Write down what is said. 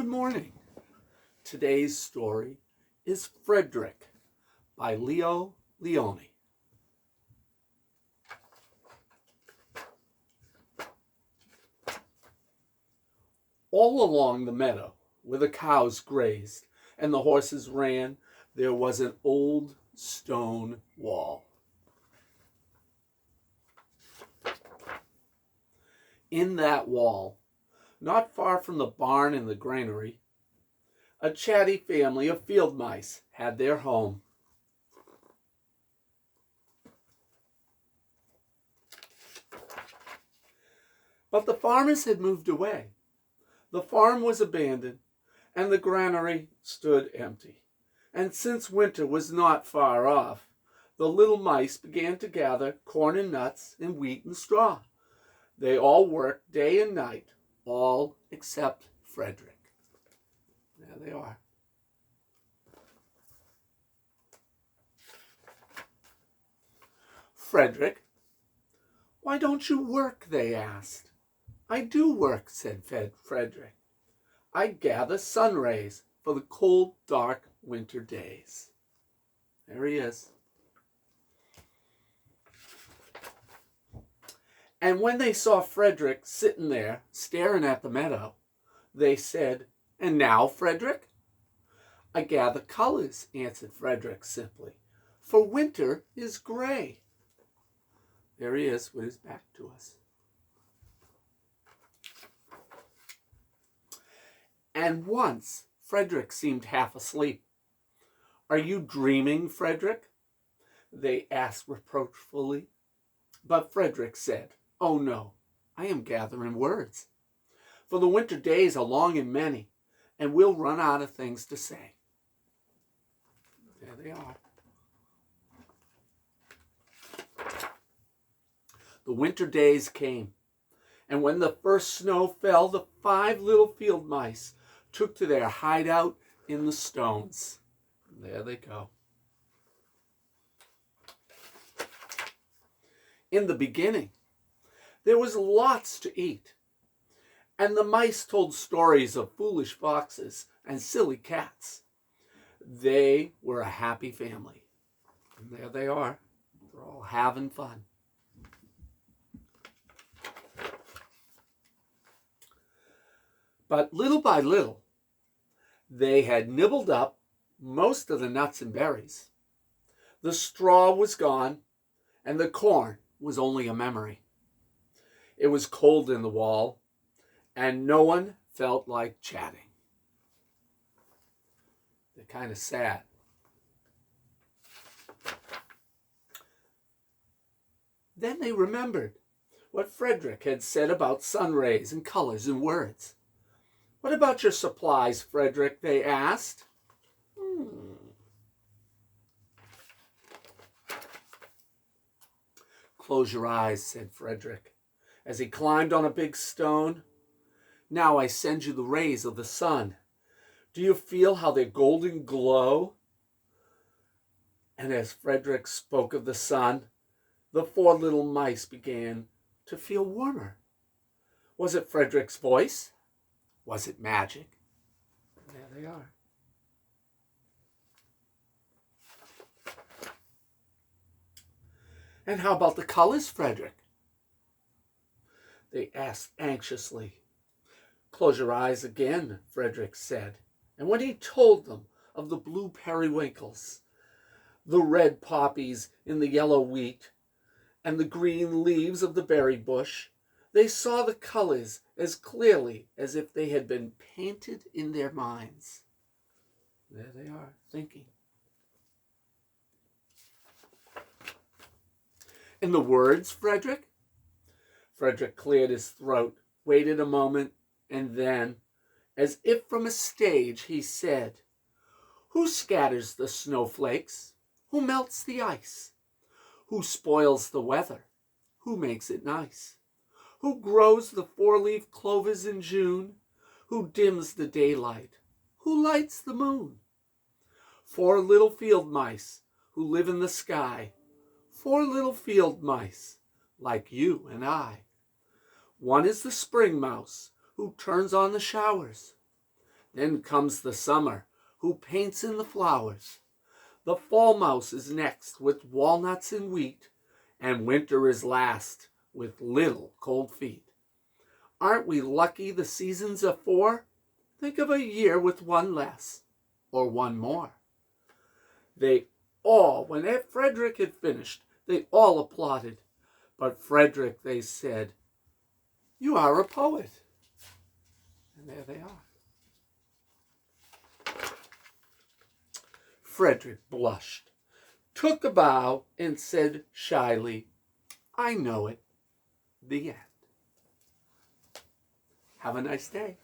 Good morning. Today's story is Frederick by Leo Lionni. All along the meadow where the cows grazed and the horses ran, there was an old stone wall. In that wall, not far from the barn and the granary, a chatty family of field mice had their home. But the farmers had moved away. The farm was abandoned, and the granary stood empty. And since winter was not far off, the little mice began to gather corn and nuts and wheat and straw. They all worked day and night, all except Frederick. There they are. Frederick, why don't you work? They asked. I do work, said Frederick. I gather sun rays for the cold, dark winter days. There he is. And when they saw Frederick sitting there staring at the meadow, they said, And now, Frederick? I gather colors, answered Frederick simply, for winter is gray. There he is with his back to us. And once Frederick seemed half asleep. Are you dreaming, Frederick? They asked reproachfully. But Frederick said, Oh no, I am gathering words. For the winter days are long and many, and we'll run out of things to say. There they are. The winter days came, and when the first snow fell, the 5 little field mice took to their hideout in the stones. There they go. In the beginning, there was lots to eat, and the mice told stories of foolish foxes and silly cats. They were a happy family. And there they are. They're all having fun. But little by little, they had nibbled up most of the nuts and berries. The straw was gone, and the corn was only a memory. It was cold in the wall, and no one felt like chatting. They're kind of sad. Then they remembered what Frederick had said about sun rays and colors and words. What about your supplies, Frederick? They asked. Close your eyes, said Frederick, as he climbed on a big stone. Now I send you the rays of the sun. Do you feel how their golden glow? And as Frederick spoke of the sun, the 4 little mice began to feel warmer. Was it Frederick's voice? Was it magic? There they are. And how about the colors, Frederick? They asked anxiously. Close your eyes again, Frederick said. And when he told them of the blue periwinkles, the red poppies in the yellow wheat, and the green leaves of the berry bush, they saw the colors as clearly as if they had been painted in their minds. There they are, thinking. And the words, Frederick? Frederick cleared his throat, waited a moment, and then, as if from a stage, he said, Who scatters the snowflakes? Who melts the ice? Who spoils the weather? Who makes it nice? Who grows the 4-leaf clovers in June? Who dims the daylight? Who lights the moon? 4 little field mice who live in the sky. 4 little field mice like you and I. One is the spring mouse who turns on the showers. Then comes the summer, who paints in the flowers. The fall mouse is next with walnuts and wheat, and winter is last with little cold feet. Aren't we lucky the seasons are four? Think of a year with one less, or one more. They all, when Frederick had finished, they all applauded. But Frederick, they said, "You are a poet." And there they are. Frederick blushed, took a bow, and said shyly, "I know it." The end. Have a nice day.